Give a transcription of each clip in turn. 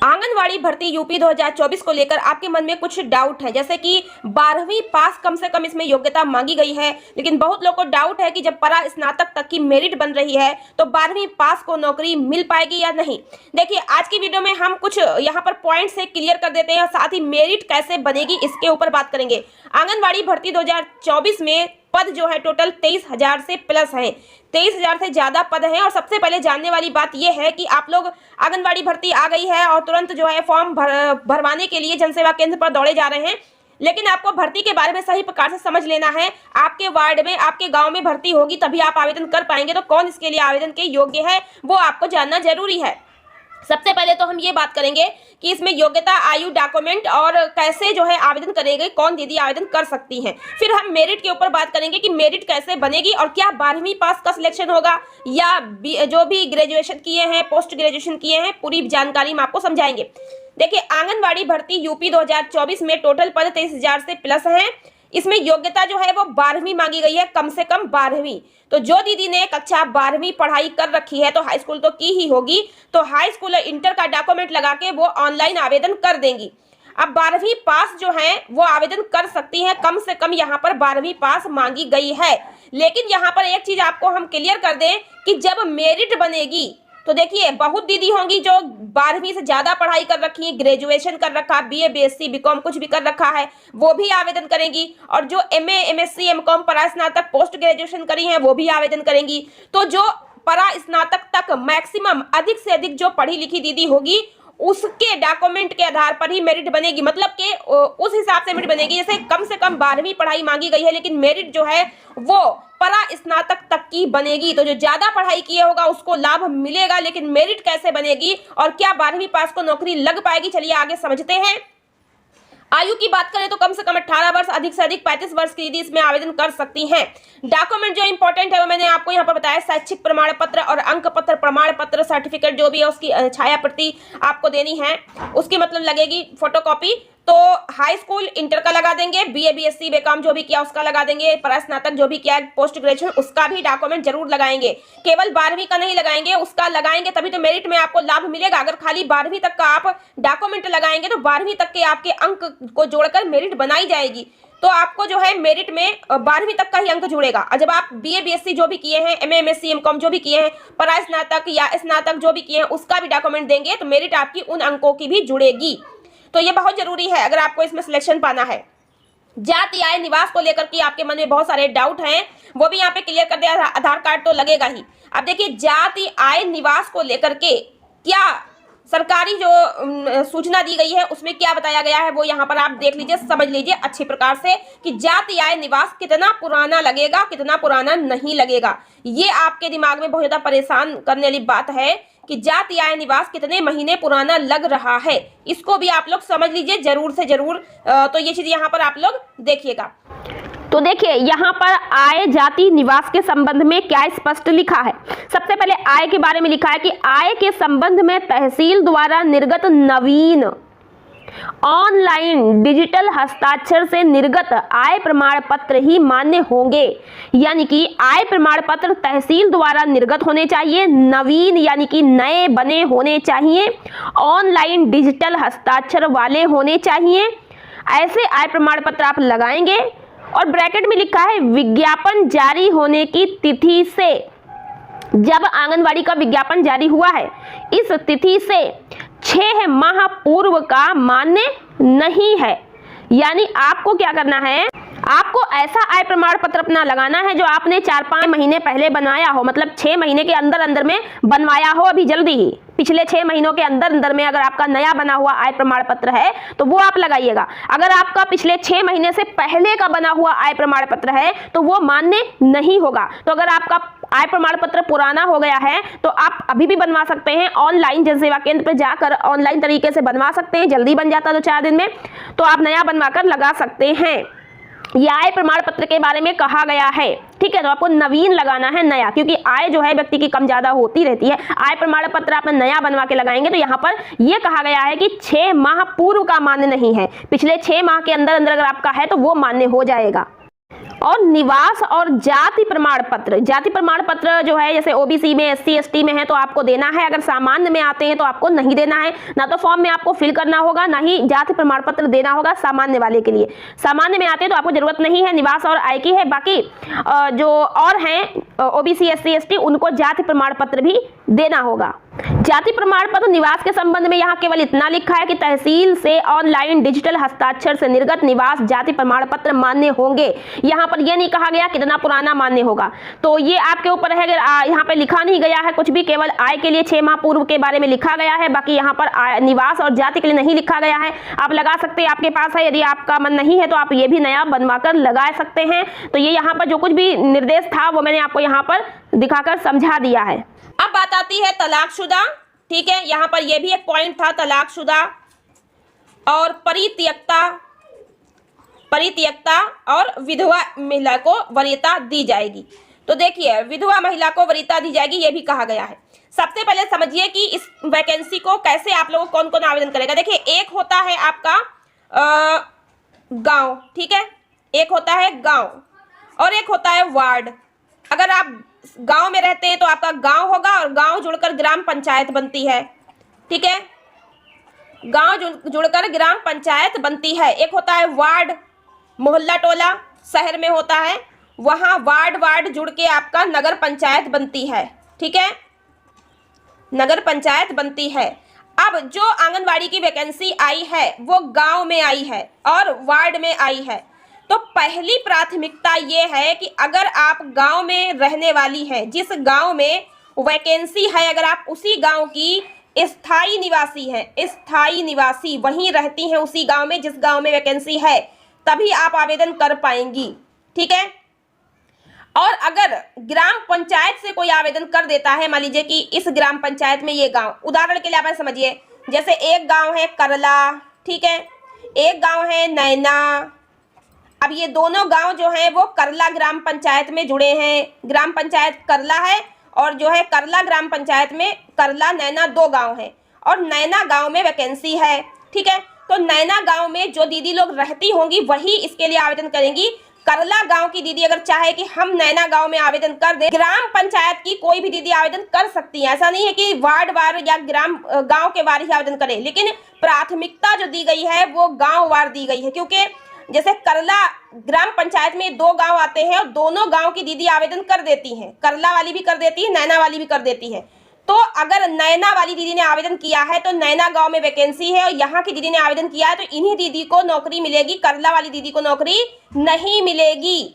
आंगनवाड़ी भर्ती यूपी 2024 को लेकर आपके मन में कुछ डाउट है, जैसे कि 12वीं पास कम से कम इसमें योग्यता मांगी गई है, लेकिन बहुत लोगों को डाउट है कि जब परा स्नातक तक की मेरिट बन रही है तो 12वीं पास को नौकरी मिल पाएगी या नहीं। देखिए, आज की वीडियो में हम कुछ यहाँ पर पॉइंट से क्लियर कर देते हैं और साथ ही मेरिट कैसे बनेगी इसके ऊपर बात करेंगे। आंगनवाड़ी भर्ती 2024 में पद जो है टोटल 23,000 से प्लस हैं, 23,000 से ज़्यादा पद हैं। और सबसे पहले जानने वाली बात यह है कि आप लोग आंगनवाड़ी भर्ती आ गई है और तुरंत जो है फॉर्म भरवाने के लिए जनसेवा केंद्र पर दौड़े जा रहे हैं, लेकिन आपको भर्ती के बारे में सही प्रकार से समझ लेना है। आपके वार्ड में, आपके गांव में भर्ती होगी तभी आप आवेदन कर पाएंगे, तो कौन इसके लिए आवेदन के योग्य है वो आपको जानना जरूरी है। सबसे पहले तो हम ये बात करेंगे कि इसमें योग्यता, आयु, डॉक्यूमेंट और कैसे जो है आवेदन करेंगे, कौन दीदी आवेदन कर सकती हैं। फिर हम मेरिट के ऊपर बात करेंगे कि मेरिट कैसे बनेगी और क्या 12वीं पास का सिलेक्शन होगा या जो भी ग्रेजुएशन किए हैं, पोस्ट ग्रेजुएशन किए हैं, पूरी जानकारी हम आपको समझाएंगे। देखिए, आंगनवाड़ी भर्ती यूपी 2024 में टोटल पद 23,000 से प्लस हैं। इसमें योग्यता जो है वो 12वीं मांगी गई है, कम से कम 12वीं। तो जो दीदी ने कक्षा 12वीं पढ़ाई कर रखी है तो हाई स्कूल तो की ही होगी, तो हाई स्कूल और इंटर का डॉक्यूमेंट लगा के वो ऑनलाइन आवेदन कर देंगी। अब 12वीं पास जो है वो आवेदन कर सकती हैं, कम से कम यहाँ पर 12वीं पास मांगी गई है। लेकिन यहाँ पर एक चीज आपको हम क्लियर कर दें कि जब मेरिट बनेगी तो देखिए, बहुत दीदी होंगी जो 12वीं से ज्यादा पढ़ाई कर रखी है, ग्रेजुएशन कर रखा, बीए, बीएससी, बीकॉम कुछ भी कर रखा है, वो भी आवेदन करेंगी। और जो एमए, एमएससी, एमकॉम, परा स्नातक, पोस्ट ग्रेजुएशन करी हैं वो भी आवेदन करेंगी। तो जो परा स्नातक तक मैक्सिमम अधिक से अधिक जो पढ़ी लिखी दीदी होगी उसके डॉक्यूमेंट के आधार पर ही मेरिट बनेगी, मतलब कि उस हिसाब से मेरिट बनेगी। जैसे कम से कम 12वीं पढ़ाई मांगी गई है, लेकिन मेरिट जो है वो परा स्नातक तक की बनेगी। तो जो ज्यादा पढ़ाई किया होगा उसको लाभ मिलेगा, लेकिन मेरिट कैसे बनेगी और क्या 12वीं पास को नौकरी लग पाएगी, चलिए आगे समझते हैं। आयु की बात करें तो कम से कम 18 वर्ष, अधिक से अधिक 35 वर्ष की दीदी इसमें आवेदन कर सकती हैं। डॉक्यूमेंट जो इंपॉर्टेंट है वो मैंने आपको यहाँ पर बताया, शैक्षिक प्रमाण पत्र और अंक पत्र, प्रमाण पत्र, सर्टिफिकेट जो भी है उसकी छाया प्रति आपको देनी है, उसकी मतलब लगेगी फोटोकॉपी। तो हाई स्कूल, इंटर का लगा देंगे, बीए, बीएससी, बीकॉम जो भी किया उसका लगा देंगे, परास्नातक जो भी किया, पोस्ट ग्रेजुएशन उसका भी डॉक्यूमेंट जरूर लगाएंगे। केवल 12वीं का नहीं लगाएंगे, उसका लगाएंगे तभी तो मेरिट में आपको लाभ मिलेगा। अगर खाली 12वीं तक का आप डॉक्यूमेंट लगाएंगे तो 12वीं तक के आपके अंक को जोड़कर मेरिट बनाई जाएगी। तो आपको जो है मेरिट में 12वीं तक का ही अंक जुड़ेगा। और जब आप बीए, बीएससी जो भी किए हैं, एमए, एमएससी, एमकॉम जो भी किए हैं, परास्नातक या स्नातक जो भी किए हैं उसका भी डॉक्यूमेंट देंगे तो मेरिट आपकी उन अंकों की भी जुड़ेगी। तो ये बहुत जरूरी है अगर आपको इसमें सिलेक्शन पाना है। जाति, आय, निवास को लेकर के आपके मन में बहुत सारे डाउट हैं, वो भी यहाँ पे क्लियर कर दिया। आधार कार्ड तो लगेगा ही। अब देखिए, जाति, आय, निवास को लेकर के क्या सरकारी जो सूचना दी गई है उसमें क्या बताया गया है वो यहाँ पर आप देख लीजिए, समझ लीजिए अच्छी प्रकार से कि जाति, आय, निवास कितना पुराना लगेगा, कितना पुराना नहीं लगेगा। ये आपके दिमाग में बहुत ज्यादा परेशान करने वाली बात है कि जाति, आय, निवास कितने महीने पुराना लग रहा है, इसको भी आप लोग समझ लीजिए जरूर से जरूर। तो ये चीज यहाँ पर आप लोग देखिएगा। तो देखिए, यहाँ पर आय, जाति, निवास के संबंध में क्या स्पष्ट लिखा है। सबसे पहले आय के बारे में लिखा है कि आय के संबंध में तहसील द्वारा निर्गत नवीन ऑनलाइन डिजिटल हस्ताक्षर से निर्गत आय प्रमाण पत्र ही मान्य होंगे। यानी कि आय प्रमाण पत्र तहसील द्वारा निर्गत होने चाहिए, नवीन यानी कि नए बने होने चाहिए, ऑनलाइन डिजिटल हस्ताक्षर वाले होने चाहिए। ऐसे आय प्रमाण पत्र आप लगाएंगे। और ब्रैकेट में लिखा है विज्ञापन जारी होने की तिथि से, जब आंगनवाड़ी का विज्ञापन जारी हुआ है इस तिथि से 6 माह पूर्व का मान्य नहीं है। यानी आपको क्या करना है, आपको ऐसा आय प्रमाण पत्र अपना लगाना है जो आपने 4-5 महीने पहले बनाया हो, मतलब 6 महीने के अंदर अंदर में बनवाया हो, अभी जल्दी ही पिछले 6 महीनों के अंदर अंदर में अगर आपका नया बना हुआ आय प्रमाण पत्र है तो वो आप लगाइएगा। अगर आपका पिछले 6 महीने से पहले का बना हुआ आय प्रमाण पत्र है तो वो मान्य नहीं होगा। तो अगर आपका आय प्रमाण पत्र पुराना हो गया है तो आप अभी भी बनवा सकते हैं, ऑनलाइन जनसेवा केंद्र पर जाकर ऑनलाइन तरीके से बनवा सकते हैं, जल्दी बन जाता है 2-4 दिन में। तो आप नया बनवाकर लगा सकते हैं। यह आय प्रमाण पत्र के बारे में कहा गया है, ठीक है। तो आपको नवीन लगाना है, नया, क्योंकि आय जो है व्यक्ति की कम ज्यादा होती रहती है। आय प्रमाण पत्र आप नया बनवा के लगाएंगे तो यहाँ पर यह कहा गया है कि 6 माह पूर्व का मान्य नहीं है, पिछले 6 माह के अंदर अंदर अगर आपका है तो वो मान्य हो जाएगा। और निवास और जाति प्रमाण पत्र, जाति प्रमाण पत्र जो है जैसे ओबीसी में, एससी एसटी में है तो आपको देना है, अगर सामान्य में आते हैं तो आपको नहीं देना है, ना तो फॉर्म में आपको फिल करना होगा, ना ही जाति प्रमाण पत्र देना होगा सामान्य वाले के लिए। सामान्य में आते हैं तो आपको जरूरत नहीं है, निवास और आय की है। बाकी जो और हैं ओबीसी एससी एसटी उनको जाति प्रमाण पत्र भी देना होगा। जाति प्रमाण पत्र निवास के संबंध में यहाँ केवल इतना लिखा है कि तहसील से ऑनलाइन डिजिटल हस्ताक्षर से निर्गत निवास जाति प्रमाण पत्र मान्य होंगे। यहाँ पर यह नहीं कहा गया कितना पुराना मान्य होगा, तो ये आपके ऊपर है। यहाँ पे लिखा नहीं गया है कुछ भी, केवल आय के लिए 6 माह पूर्व के बारे में लिखा गया है। बाकी यहाँ पर निवास और जाति के लिए नहीं लिखा गया है। आप लगा सकते हैं, आपके पास है, यदि आपका मन नहीं है तो आप ये भी नया बनवाकर लगा सकते हैं। तो ये यहाँ पर जो कुछ भी निर्देश था वो मैंने आपको यहाँ पर दिखाकर समझा दिया है। अब बात आती है तलाकशुदा, ठीक है। यहाँ पर यह भी एक पॉइंट था, तलाकशुदा और परित्यक्ता और विधवा महिला को वरीयता दी जाएगी। तो देखिए, विधवा महिला को वरीयता दी जाएगी, ये भी कहा गया है। सबसे पहले समझिए कि इस वैकेंसी को कैसे आप लोग कौन कौन आवेदन करेगा। देखिए, एक होता है आपका गांव, ठीक है, एक होता है गांव और एक होता है वार्ड। अगर आप गांव में रहते हैं तो आपका गांव होगा और गांव जुड़कर ग्राम पंचायत बनती है, ठीक है, गांव जुड़कर ग्राम पंचायत बनती है। एक होता है वार्ड, मोहल्ला टोला शहर में होता है, वहां वार्ड जुड़ के आपका नगर पंचायत बनती है, ठीक है, नगर पंचायत बनती है। अब जो आंगनवाड़ी की वैकेंसी आई है वो गांव में आई है और वार्ड में आई है। तो पहली प्राथमिकता ये है कि अगर आप गांव में रहने वाली हैं, जिस गांव में वैकेंसी है, अगर आप उसी गांव की स्थायी निवासी हैं, स्थायी निवासी वहीं रहती हैं उसी गांव में जिस गांव में वैकेंसी है, तभी आप आवेदन कर पाएंगी, ठीक है। और अगर ग्राम पंचायत से कोई आवेदन कर देता है, मान लीजिए कि इस ग्राम पंचायत में ये गांव, उदाहरण के लिए आप समझिए, जैसे एक गांव है करला, ठीक है, एक गांव है नैना। अब ये दोनों गांव जो हैं वो करला ग्राम पंचायत में जुड़े हैं, ग्राम पंचायत करला है और जो है करला ग्राम पंचायत में करला नैना 2 गांव हैं और नैना गांव में वैकेंसी है, ठीक है। तो नैना गांव में जो दीदी लोग रहती होंगी वही इसके लिए आवेदन करेंगी। करला गांव की दीदी अगर चाहे कि हम नैना गांव में आवेदन कर दें, ग्राम पंचायत की कोई भी दीदी आवेदन कर सकती है। ऐसा नहीं है कि वार्ड वार या गांव के वार ही आवेदन करें, लेकिन प्राथमिकता जो दी गई है वो गांव वार दी गई है, क्योंकि जैसे करला ग्राम पंचायत में 2 गांव आते हैं और दोनों गांव की दीदी आवेदन कर देती हैं, करला वाली भी कर देती है, नैना वाली भी कर देती है। तो अगर नैना वाली दीदी ने आवेदन किया है तो नैना गांव में वैकेंसी है और यहाँ की दीदी ने आवेदन किया है तो इन्हीं दीदी को नौकरी मिलेगी, करला वाली दीदी को नौकरी नहीं मिलेगी।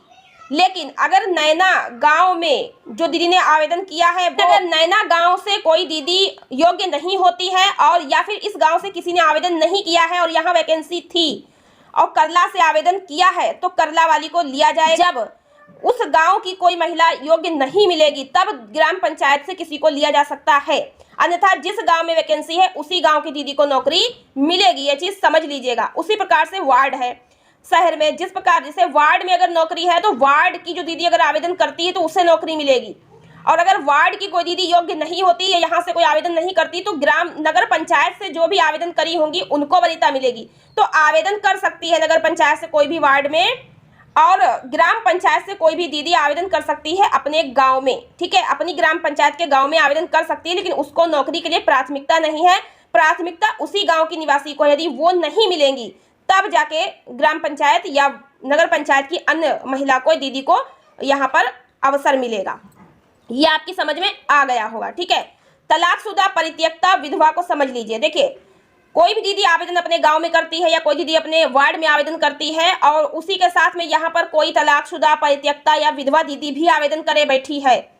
लेकिन अगर नैना गांव में जो दीदी ने आवेदन किया है, अगर नैना गांव से कोई दीदी योग्य नहीं होती है और या फिर इस गांव से किसी ने आवेदन नहीं किया है और यहाँ वैकेंसी थी और करला से आवेदन किया है, तो करला वाली को लिया जाएगा। जब उस गांव की कोई महिला योग्य नहीं मिलेगी तब ग्राम पंचायत से किसी को लिया जा सकता है, अन्यथा जिस गांव में वैकेंसी है उसी गांव की दीदी को नौकरी मिलेगी। ये चीज समझ लीजिएगा। उसी प्रकार से वार्ड है शहर में, जिस प्रकार जैसे वार्ड में अगर नौकरी है तो वार्ड की जो दीदी अगर आवेदन करती है तो उसे नौकरी मिलेगी, और अगर वार्ड की कोई दीदी योग्य नहीं होती या यहाँ से कोई आवेदन नहीं करती तो नगर पंचायत से जो भी आवेदन करी होंगी उनको वरीयता मिलेगी। तो आवेदन कर सकती है नगर पंचायत से कोई भी वार्ड में, और ग्राम पंचायत से कोई भी दीदी आवेदन कर सकती है अपने गांव में, ठीक है, अपनी ग्राम पंचायत के गांव में आवेदन कर सकती है, लेकिन उसको नौकरी के लिए प्राथमिकता नहीं है। प्राथमिकता उसी गांव की निवासी को, यदि वो नहीं मिलेंगी तब जाके ग्राम पंचायत या नगर पंचायत की अन्य महिला को, दीदी को यहाँ पर अवसर मिलेगा। ये आपकी समझ में आ गया होगा, ठीक है। तलाकशुदा, परित्यक्ता, विधवा को समझ लीजिए। देखिए, कोई भी दीदी आवेदन अपने गांव में करती है या कोई दीदी अपने वार्ड में आवेदन करती है और उसी के साथ में यहाँ पर कोई तलाकशुदा, परित्यक्ता या विधवा दीदी भी आवेदन करे बैठी है,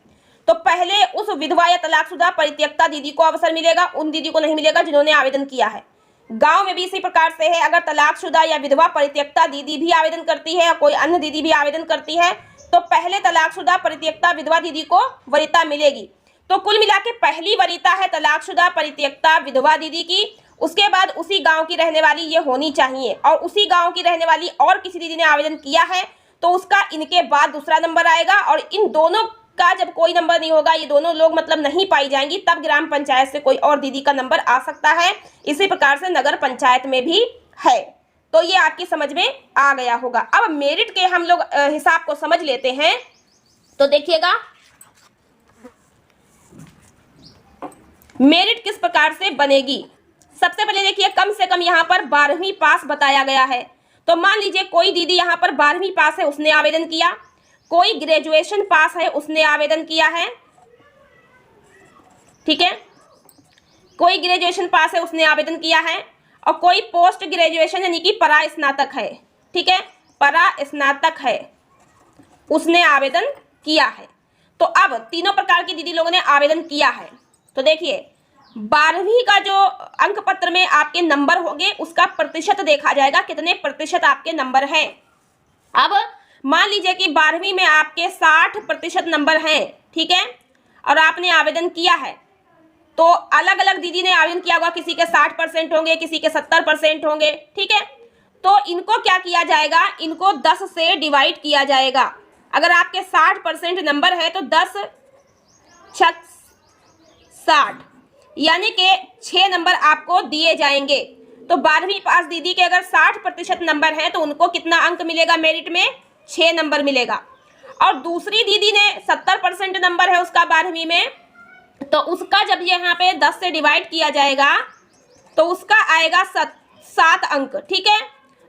तो पहले उस विधवा या तलाकशुदा, परित्यक्ता दीदी को अवसर मिलेगा, उन दीदी को नहीं मिलेगा जिन्होंने आवेदन किया है। गांव में भी इसी प्रकार से है, अगर तलाकशुदा या विधवा परित्यक्ता दीदी भी आवेदन करती है या कोई अन्य दीदी भी आवेदन करती है तो पहले तलाकशुदा, परित्यक्ता, विधवा दीदी को वरीयता मिलेगी। तो कुल मिला के पहली वरीयता है तलाकशुदा, परित्यक्ता, विधवा दीदी की। उसके बाद उसी गांव की रहने वाली ये होनी चाहिए, और उसी गांव की रहने वाली और किसी दीदी ने आवेदन किया है तो उसका इनके बाद दूसरा नंबर आएगा, और इन दोनों का जब कोई नंबर नहीं होगा, ये दोनों लोग मतलब नहीं पाई जाएंगी, तब ग्राम पंचायत से कोई और दीदी का नंबर आ सकता है। इसी प्रकार से नगर पंचायत में भी है। तो ये आपकी समझ में आ गया होगा। अब मेरिट के हम लोग हिसाब को समझ लेते हैं। तो देखिएगा मेरिट किस प्रकार से बनेगी। सबसे पहले देखिए कम से कम यहाँ पर 12वीं पास बताया गया है। तो मान लीजिए कोई दीदी यहाँ पर 12वीं पास है, उसने आवेदन किया, कोई ग्रेजुएशन पास है, उसने आवेदन किया है, ठीक है, कोई ग्रेजुएशन पास है, उसने आवेदन किया है, और कोई पोस्ट ग्रेजुएशन यानी कि परा स्नातक है, ठीक है, परा स्नातक है, उसने आवेदन किया है। तो अब तीनों प्रकार की दीदी लोगों ने आवेदन किया है। तो देखिए 12वीं का जो अंक पत्र में आपके नंबर होंगे उसका प्रतिशत देखा जाएगा, कितने प्रतिशत आपके नंबर हैं। अब मान लीजिए कि 12वीं में आपके 60% नंबर हैं, ठीक है, और आपने आवेदन किया है। तो अलग अलग दीदी ने आवेदन किया होगा, किसी के 60% होंगे, किसी के 70% होंगे, ठीक है। तो इनको क्या किया जाएगा, इनको 10 से डिवाइड किया जाएगा। अगर आपके 60% नंबर है तो 10 छक 60 यानी कि 6 नंबर आपको दिए जाएंगे। तो 12वीं पास दीदी के अगर 60% नंबर है तो उनको कितना अंक मिलेगा मेरिट में, 6 नंबर मिलेगा। और दूसरी दीदी ने 70% नंबर है उसका 12वीं में, तो उसका जब यहाँ पे 10 से डिवाइड किया जाएगा तो उसका आएगा 7 अंक, ठीक है।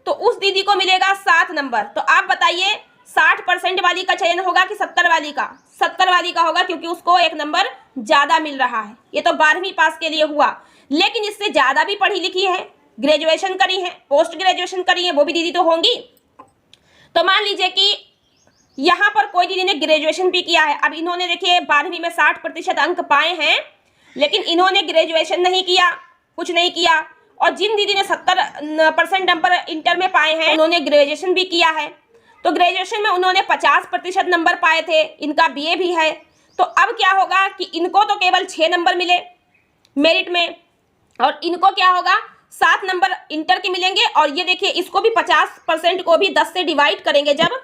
तो उस दीदी को मिलेगा 7 नंबर। तो आप बताइए 60% वाली का चयन होगा कि 70 वाली का? 70 वाली का होगा, क्योंकि उसको 1 नंबर ज्यादा मिल रहा है। ये तो 12वीं पास के लिए हुआ, लेकिन इससे ज्यादा भी पढ़ी लिखी है, ग्रेजुएशन करी है, पोस्ट ग्रेजुएशन करी है, वो भी दीदी तो होंगी। तो मान लीजिए कि यहाँ पर कोई दीदी ने ग्रेजुएशन भी किया है। अब इन्होंने देखिए 12वीं में 60% अंक पाए हैं, लेकिन इन्होंने ग्रेजुएशन नहीं किया, कुछ नहीं किया। और जिन दीदी ने 70% नंबर इंटर में पाए हैं उन्होंने ग्रेजुएशन भी किया है। तो ग्रेजुएशन में उन्होंने 50% नंबर पाए थे, इनका बीए भी है। तो अब क्या होगा कि इनको तो केवल 6 नंबर मिले मेरिट में, और इनको क्या होगा 7 नंबर इंटर के मिलेंगे। और ये देखिए इसको भी 50% को भी 10 से डिवाइड करेंगे जब,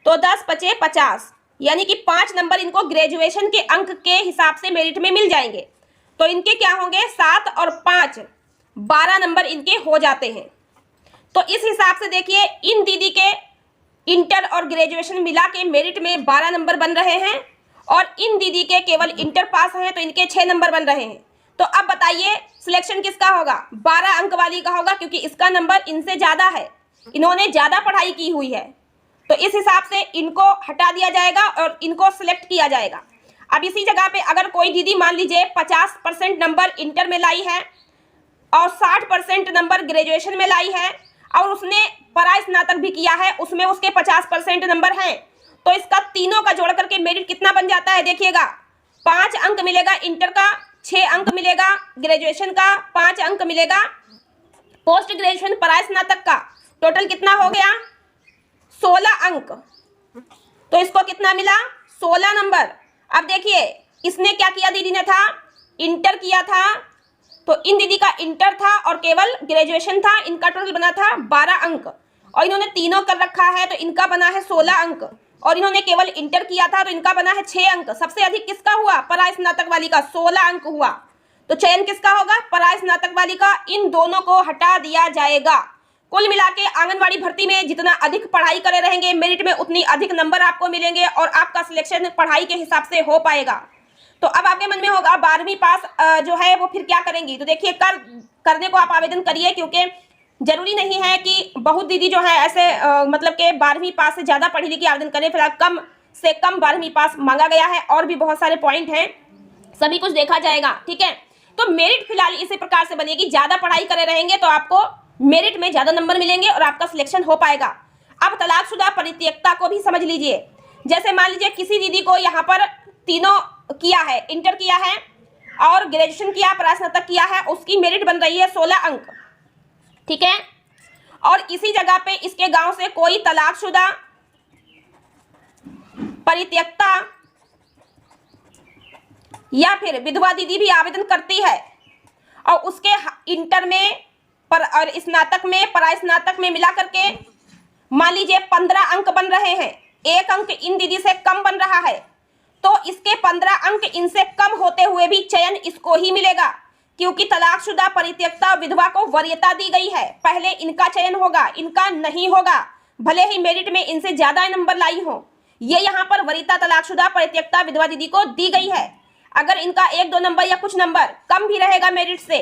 तो 10 × 50 यानी कि 5 नंबर इनको ग्रेजुएशन के अंक के हिसाब से मेरिट में मिल जाएंगे। तो इनके क्या होंगे 7 और 5 12 नंबर इनके हो जाते हैं। तो इस हिसाब से देखिए इन दीदी के इंटर और ग्रेजुएशन मिला के मेरिट में 12 नंबर बन रहे हैं, और इन दीदी के केवल इंटर पास हैं तो इनके 6 नंबर बन रहे हैं। तो अब बताइए सिलेक्शन किसका होगा, 12 अंक वाली का होगा, क्योंकि इसका नंबर इनसे ज्यादा है, इन्होंने ज्यादा पढ़ाई की हुई है। तो इस हिसाब से इनको हटा दिया जाएगा और इनको सिलेक्ट किया जाएगा। अब इसी जगह पे अगर कोई दीदी मान लीजिए 50% नंबर इंटर में लाई है और 60% नंबर ग्रेजुएशन में लाई है, और उसने परा स्नातक भी किया है, उसमें उसके 50% नंबर हैं, तो इसका तीनों का जोड़ करके मेरिट कितना बन जाता है देखिएगा, 5 अंक मिलेगा इंटर का, 6 अंक मिलेगा ग्रेजुएशन का, 5 अंक मिलेगा पोस्ट ग्रेजुएशन परा स्नातक का। टोटल कितना हो गया 16 अंक। तो इसको कितना मिला 16 नंबर। अब देखिए इसने क्या किया, दीदी ने था इंटर किया था, तो इन दीदी का इंटर था और केवल ग्रेजुएशन था, इनका टोटल बना था 12 अंक, और इन्होंने तीनों कर रखा है तो इनका बना है 16 अंक, और इन्होंने केवल इंटर किया था तो इनका बना है 6 अंक। सबसे अधिक किसका हुआ, परा स्नातक वाली का 16 अंक हुआ। तो चयन किसका होगा, परा स्नातक वाली का। इन दोनों को हटा दिया जाएगा। कुल मिला के आंगनबाड़ी भर्ती में जितना अधिक पढ़ाई करे रहेंगे मेरिट में उतनी अधिक नंबर आपको मिलेंगे, और आपका सिलेक्शन पढ़ाई के हिसाब से हो पाएगा। तो अब आपके मन में होगा 12वीं पास जो है वो फिर क्या करेंगी। तो देखिए करने को आप आवेदन करिए, क्योंकि जरूरी नहीं है कि बहुत दीदी जो है ऐसे मतलब के 12वीं पास से ज़्यादा पढ़ी लिखी आवेदन करें। फिलहाल कम से कम 12वीं पास मांगा गया है, और भी बहुत सारे पॉइंट हैं, सभी कुछ देखा जाएगा, ठीक है। तो मेरिट फिलहाल इसी प्रकार से बनेगी, ज़्यादा पढ़ाई करे रहेंगे तो आपको मेरिट में ज़्यादा नंबर मिलेंगे और आपका सिलेक्शन हो पाएगा। अब तलाकशुदा परित्यक्ता को भी समझ लीजिए। जैसे मान लीजिए किसी दीदी को यहाँ पर तीनों किया है, इंटर किया है और ग्रेजुएशन किया, परास्नातक किया है, उसकी मेरिट बन रही है 16 अंक, ठीक है। और इसी जगह पे इसके गांव से कोई तलाकशुदा परित्यक्ता या फिर विधवा दीदी भी आवेदन करती है, और उसके इंटर में और स्नातक में परास्नातक में मिला करके मान लीजिए 15 अंक बन रहे हैं, 1 अंक इन दीदी से कम बन रहा है, तो इसके 15 अंक इनसे कम होते हुए भी चयन इसको ही मिलेगा, क्योंकि तलाकशुदा परित्यक्ता विधवा को वरीयता दी गई है। पहले इनका चयन होगा, इनका नहीं होगा, भले ही मेरिट में इनसे ज्यादा नंबर लाई हो। ये यहाँ पर वरीयता तलाकशुदा परित्यक्ता विधवा दीदी को दी गई है। अगर इनका 1-2 नंबर या कुछ नंबर कम भी रहेगा मेरिट से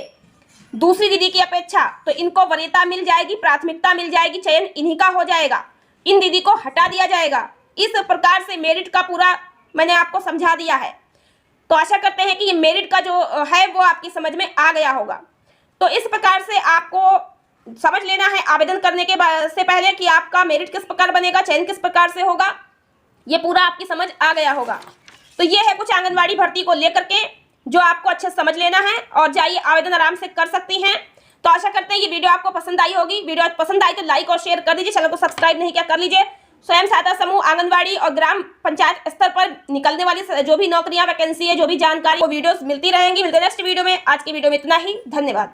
दूसरी दीदी की अपेक्षा, तो इनको वरीयता मिल जाएगी, प्राथमिकता मिल जाएगी, चयन इन्हीं का हो जाएगा, इन दीदी को हटा दिया जाएगा। इस प्रकार से मेरिट का पूरा मैंने आपको समझा दिया है। तो आशा करते हैं कि ये मेरिट का जो है वो आपकी समझ में आ गया होगा। तो इस प्रकार से आपको समझ लेना है आवेदन करने के से पहले कि आपका मेरिट किस प्रकार बनेगा, चयन किस प्रकार से होगा, ये पूरा आपकी समझ आ गया होगा। तो ये है कुछ आंगनवाड़ी भर्ती को लेकर के जो आपको अच्छे से समझ लेना है, और जाइए आवेदन आराम से कर सकती हैं। तो आशा करते हैं ये वीडियो आपको पसंद आई होगी। वीडियो पसंद आई तो लाइक और शेयर कर दीजिए, चैनल को सब्सक्राइब नहीं किया कर लीजिए। स्वयं सहायता समूह, आंगनवाड़ी और ग्राम पंचायत स्तर पर निकलने वाली जो भी नौकरियां, वैकेंसी है, जो भी जानकारी, वो वीडियोस मिलती रहेंगी। मिलते हैं नेक्स्ट वीडियो में। आज की वीडियो में इतना ही, धन्यवाद।